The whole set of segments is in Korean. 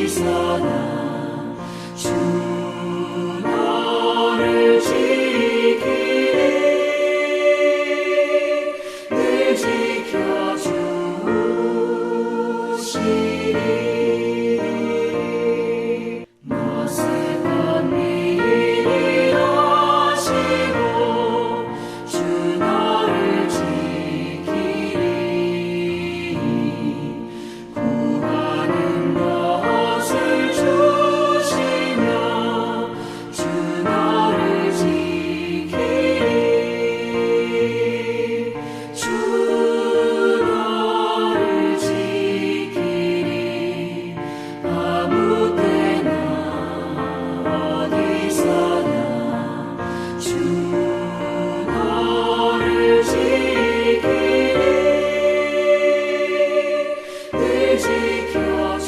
어디서나 주 너를 지키리. 늘 지켜주시리. 멋을 번미리 하시고 주 너를 지키리. 구하는 것을 주시며 주 너를 지키리. 주 너를 지키리. 아무 때나 어디서나 주 너를 지키리. 늘 지켜주시리.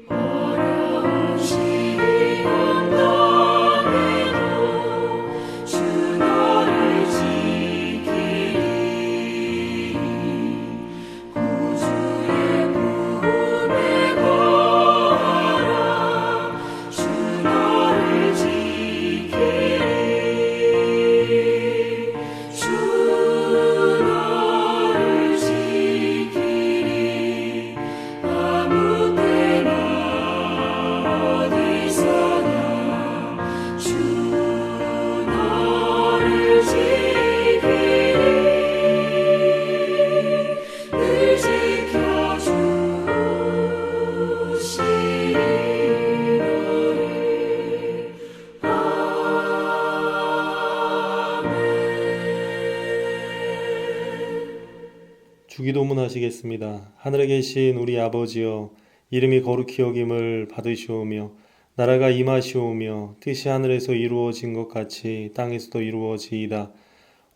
어려운 시련 당해도 주 너를 지키리. 구주의 품에 거하라. 주 너를 지키리. 주 너를 지키리. 아무 때나 어디서나 주 너를 지키리. 늘 지켜주시리. 주기도문 하시겠습니다. 하늘에 계신 우리 아버지여, 이름이 거룩히 여김을 받으시오며 나라가 임하시오며 뜻이 하늘에서 이루어진 것 같이 땅에서도 이루어지이다.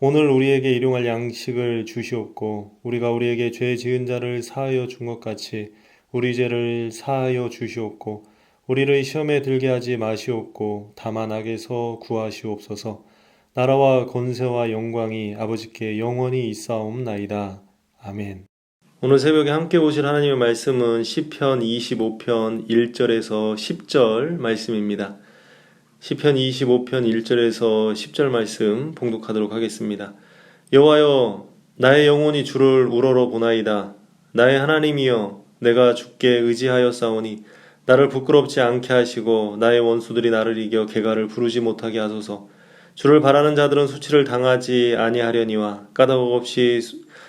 오늘 우리에게 일용할 양식을 주시옵고 우리가 우리에게 죄 지은 자를 사하여 준 것 같이 우리 죄를 사하여 주시옵고 우리를 시험에 들게 하지 마시옵고 다만 악에서 구하시옵소서. 나라와 권세와 영광이 아버지께 영원히 있사옵나이다. 아멘. 오늘 새벽에 함께 보실 하나님의 말씀은 시편 25편 1절에서 10절 말씀입니다. 시편 25편 1절에서 10절 말씀 봉독하도록 하겠습니다. 여호와여, 나의 영혼이 주를 우러러 보나이다. 나의 하나님이여, 내가 주께 의지하였사오니 나를 부끄럽지 않게 하시고 나의 원수들이 나를 이겨 개가를 부르지 못하게 하소서. 주를 바라는 자들은 수치를 당하지 아니하려니와 까닭 없이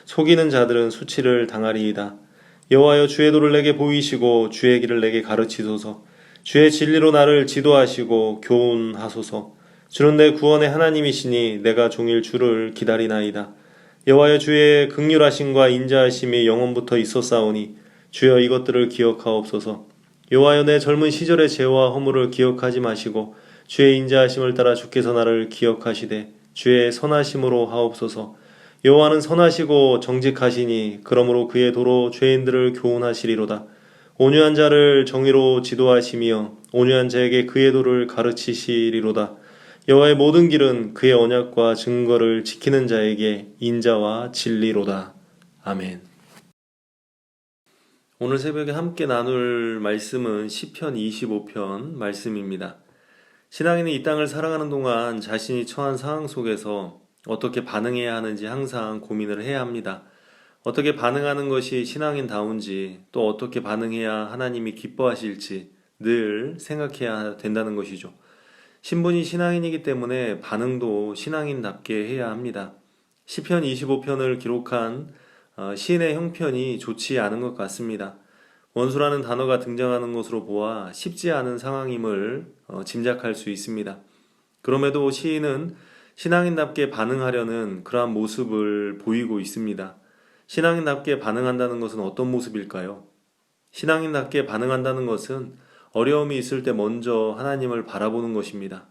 속이는 자들은 수치를 당하리이다. 여호와여, 주의 도를 내게 보이시고 주의 길을 내게 가르치소서. 주의 진리로 나를 지도하시고 교훈하소서. 주는 내 구원의 하나님이시니 내가 종일 주를 기다리나이다. 여호와여, 주의 긍휼하심과 인자하심이 영원부터 있었사오니 주여 이것들을 기억하옵소서. 여호와여, 내 젊은 시절의 죄와 허물을 기억하지 마시고 주의 인자하심을 따라 주께서 나를 기억하시되 주의 선하심으로 하옵소서. 여호와는 선하시고 정직하시니 그러므로 그의 도로 죄인들을 교훈하시리로다. 온유한 자를 정의로 지도하시며 온유한 자에게 그의 도를 가르치시리로다. 여호와의 모든 길은 그의 언약과 증거를 지키는 자에게 인자와 진리로다. 아멘. 오늘 새벽에 함께 나눌 말씀은 시편 25편 말씀입니다. 신앙인은 이 땅을 살아가는 동안 자신이 처한 상황 속에서 어떻게 반응해야 하는지 항상 고민을 해야 합니다. 어떻게 반응하는 것이 신앙인다운지, 또 어떻게 반응해야 하나님이 기뻐하실지 늘 생각해야 된다는 것이죠. 신분이 신앙인이기 때문에 반응도 신앙인답게 해야 합니다. 시편 25편을 기록한 시인의 형편이 좋지 않은 것 같습니다. 원수라는 단어가 등장하는 것으로 보아 쉽지 않은 상황임을 짐작할 수 있습니다. 그럼에도 시인은 신앙인답게 반응하려는 그러한 모습을 보이고 있습니다. 신앙인답게 반응한다는 것은 어떤 모습일까요? 신앙인답게 반응한다는 것은 어려움이 있을 때 먼저 하나님을 바라보는 것입니다.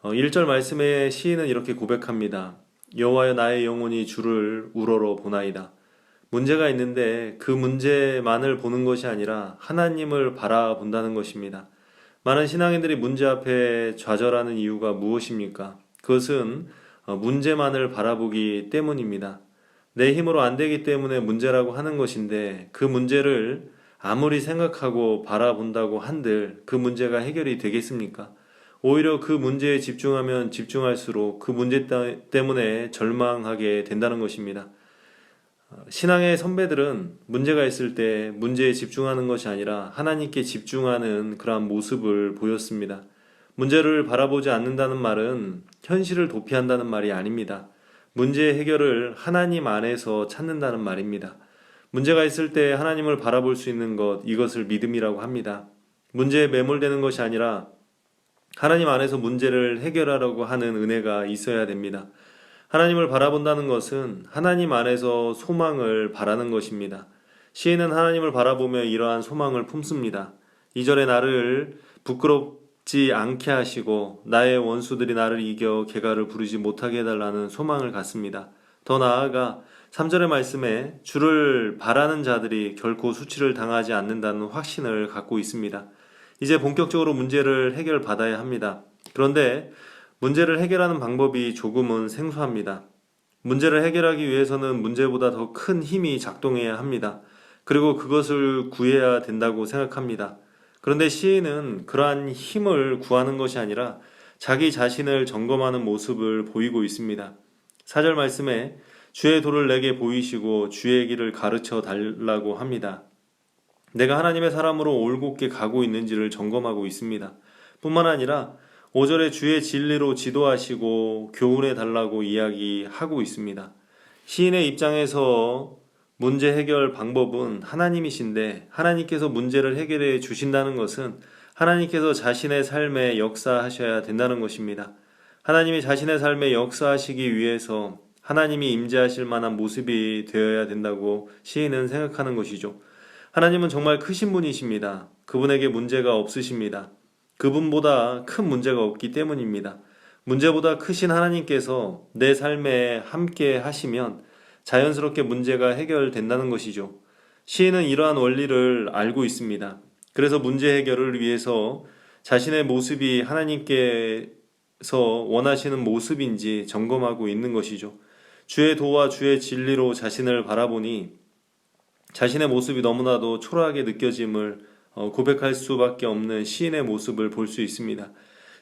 1절 말씀에 시인은 이렇게 고백합니다. 여호와여, 나의 영혼이 주를 우러러 보나이다. 문제가 있는데 그 문제만을 보는 것이 아니라 하나님을 바라본다는 것입니다. 많은 신앙인들이 문제 앞에 좌절하는 이유가 무엇입니까? 그것은 문제만을 바라보기 때문입니다. 내 힘으로 안 되기 때문에 문제라고 하는 것인데 그 문제를 아무리 생각하고 바라본다고 한들 그 문제가 해결이 되겠습니까? 오히려 그 문제에 집중하면 집중할수록 그 문제 때문에 절망하게 된다는 것입니다. 신앙의 선배들은 문제가 있을 때 문제에 집중하는 것이 아니라 하나님께 집중하는 그러한 모습을 보였습니다. 문제를 바라보지 않는다는 말은 현실을 도피한다는 말이 아닙니다. 문제의 해결을 하나님 안에서 찾는다는 말입니다. 문제가 있을 때 하나님을 바라볼 수 있는 것, 이것을 믿음이라고 합니다. 문제에 매몰되는 것이 아니라 하나님 안에서 문제를 해결하려고 하는 은혜가 있어야 됩니다. 하나님을 바라본다는 것은 하나님 안에서 소망을 바라는 것입니다. 시인은 하나님을 바라보며 이러한 소망을 품습니다. 2절에 나를 부끄럽지 않게 하시고 나의 원수들이 나를 이겨 개가를 부르지 못하게 해달라는 소망을 갖습니다. 더 나아가 3절의 말씀에 주를 바라는 자들이 결코 수치를 당하지 않는다는 확신을 갖고 있습니다. 이제 본격적으로 문제를 해결받아야 합니다. 그런데 문제를 해결하는 방법이 조금은 생소합니다. 문제를 해결하기 위해서는 문제보다 더 큰 힘이 작동해야 합니다. 그리고 그것을 구해야 된다고 생각합니다. 그런데 시인은 그러한 힘을 구하는 것이 아니라 자기 자신을 점검하는 모습을 보이고 있습니다. 4절 말씀에 주의 도를 내게 보이시고 주의 길을 가르쳐 달라고 합니다. 내가 하나님의 사람으로 올곧게 가고 있는지를 점검하고 있습니다. 뿐만 아니라 5절에 주의 진리로 지도하시고 교훈해 달라고 이야기하고 있습니다. 시인의 입장에서 문제 해결 방법은 하나님이신데 하나님께서 문제를 해결해 주신다는 것은 하나님께서 자신의 삶에 역사하셔야 된다는 것입니다. 하나님이 자신의 삶에 역사하시기 위해서 하나님이 임재하실 만한 모습이 되어야 된다고 시인은 생각하는 것이죠. 하나님은 정말 크신 분이십니다. 그분에게 문제가 없으십니다. 그분보다 큰 문제가 없기 때문입니다. 문제보다 크신 하나님께서 내 삶에 함께 하시면 자연스럽게 문제가 해결된다는 것이죠. 시인은 이러한 원리를 알고 있습니다. 그래서 문제 해결을 위해서 자신의 모습이 하나님께서 원하시는 모습인지 점검하고 있는 것이죠. 주의 도와 주의 진리로 자신을 바라보니 자신의 모습이 너무나도 초라하게 느껴짐을 고백할 수밖에 없는 시인의 모습을 볼 수 있습니다.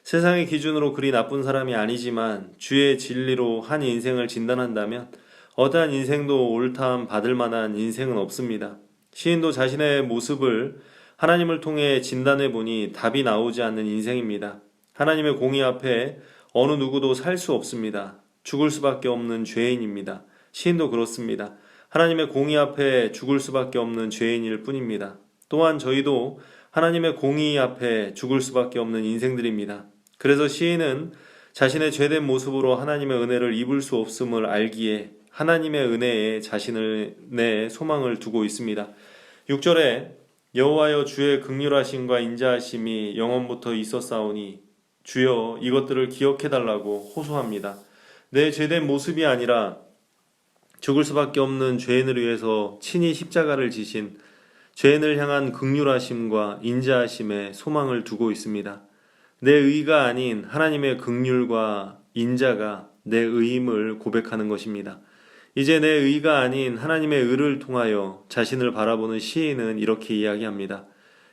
세상의 기준으로 그리 나쁜 사람이 아니지만 주의 진리로 한 인생을 진단한다면 어떠한 인생도 옳다함 받을 만한 인생은 없습니다. 시인도 자신의 모습을 하나님을 통해 진단해 보니 답이 나오지 않는 인생입니다. 하나님의 공의 앞에 어느 누구도 살 수 없습니다. 죽을 수밖에 없는 죄인입니다. 시인도 그렇습니다. 하나님의 공의 앞에 죽을 수밖에 없는 죄인일 뿐입니다. 또한 저희도 하나님의 공의 앞에 죽을 수밖에 없는 인생들입니다. 그래서 시인은 자신의 죄된 모습으로 하나님의 은혜를 입을 수 없음을 알기에 하나님의 은혜에 자신을 내 소망을 두고 있습니다. 6절에 여호와여 주의 긍휼하심과 인자하심이 영원부터 있었사오니 주여 이것들을 기억해달라고 호소합니다. 내 죄된 모습이 아니라 죽을 수밖에 없는 죄인을 위해서 친히 십자가를 지신 죄인을 향한 긍휼하심과 인자하심에 소망을 두고 있습니다. 내 의가 아닌 하나님의 긍휼과 인자가 내 의임을 고백하는 것입니다. 이제 내 의가 아닌 하나님의 의를 통하여 자신을 바라보는 시인은 이렇게 이야기합니다.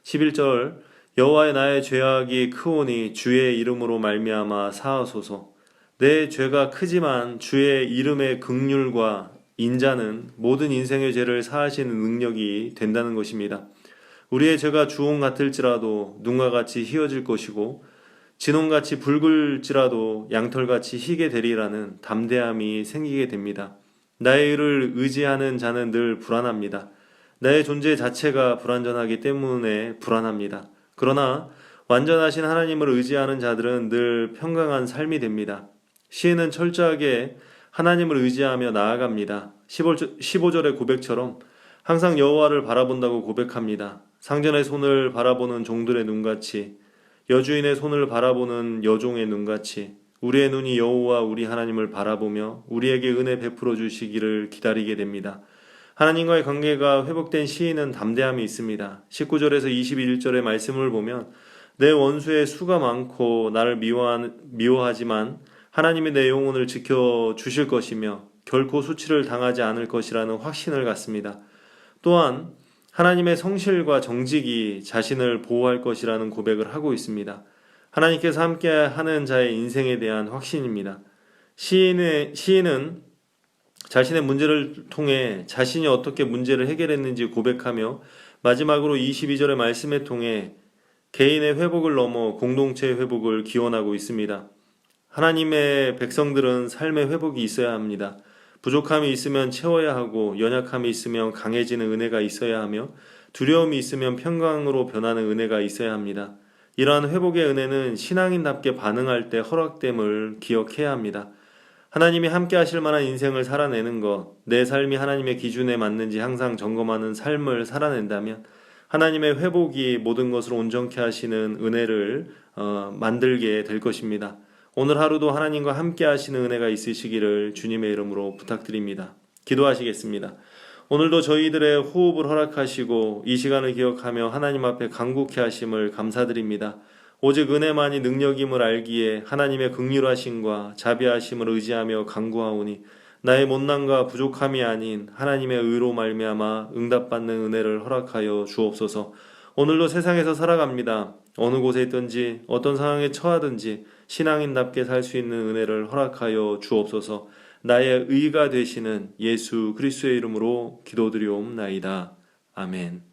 11절 여호와의 나의 죄악이 크오니 주의 이름으로 말미암아 사하소서. 내 죄가 크지만 주의 이름의 긍휼과 인자는 모든 인생의 죄를 사하시는 능력이 된다는 것입니다. 우리의 죄가 주홍 같을지라도 눈과 같이 희어질 것이고 진홍같이 붉을지라도 양털같이 희게 되리라는 담대함이 생기게 됩니다. 나의 의를 의지하는 자는 늘 불안합니다. 나의 존재 자체가 불완전하기 때문에 불안합니다. 그러나 완전하신 하나님을 의지하는 자들은 늘 평강한 삶이 됩니다. 시인은 철저하게 하나님을 의지하며 나아갑니다. 15절의 고백처럼 항상 여호와를 바라본다고 고백합니다. 상전의 손을 바라보는 종들의 눈같이 여주인의 손을 바라보는 여종의 눈같이 우리의 눈이 여호와 우리 하나님을 바라보며 우리에게 은혜 베풀어 주시기를 기다리게 됩니다. 하나님과의 관계가 회복된 시인은 담대함이 있습니다. 19절에서 21절의 말씀을 보면 내 원수의 수가 많고 나를 미워하지만 하나님이 내 영혼을 지켜주실 것이며 결코 수치를 당하지 않을 것이라는 확신을 갖습니다. 또한 하나님의 성실과 정직이 자신을 보호할 것이라는 고백을 하고 있습니다. 하나님께서 함께 하는 자의 인생에 대한 확신입니다. 시인은 자신의 문제를 통해 자신이 어떻게 문제를 해결했는지 고백하며 마지막으로 22절의 말씀에 통해 개인의 회복을 넘어 공동체의 회복을 기원하고 있습니다. 하나님의 백성들은 삶의 회복이 있어야 합니다. 부족함이 있으면 채워야 하고 연약함이 있으면 강해지는 은혜가 있어야 하며 두려움이 있으면 평강으로 변하는 은혜가 있어야 합니다. 이러한 회복의 은혜는 신앙인답게 반응할 때 허락됨을 기억해야 합니다. 하나님이 함께 하실 만한 인생을 살아내는 것, 내 삶이 하나님의 기준에 맞는지 항상 점검하는 삶을 살아낸다면 하나님의 회복이 모든 것을 온전케 하시는 은혜를 만들게 될 것입니다. 오늘 하루도 하나님과 함께 하시는 은혜가 있으시기를 주님의 이름으로 부탁드립니다. 기도하시겠습니다. 오늘도 저희들의 호흡을 허락하시고 이 시간을 기억하며 하나님 앞에 간구케 하심을 감사드립니다. 오직 은혜만이 능력임을 알기에 하나님의 긍휼하심과 자비하심을 의지하며 간구하오니 나의 못난과 부족함이 아닌 하나님의 의로 말미암아 응답받는 은혜를 허락하여 주옵소서. 오늘도 세상에서 살아갑니다. 어느 곳에 있든지 어떤 상황에 처하든지 신앙인답게 살 수 있는 은혜를 허락하여 주옵소서. 나의 의가 되시는 예수 그리스도의 이름으로 기도드리옵나이다. 아멘.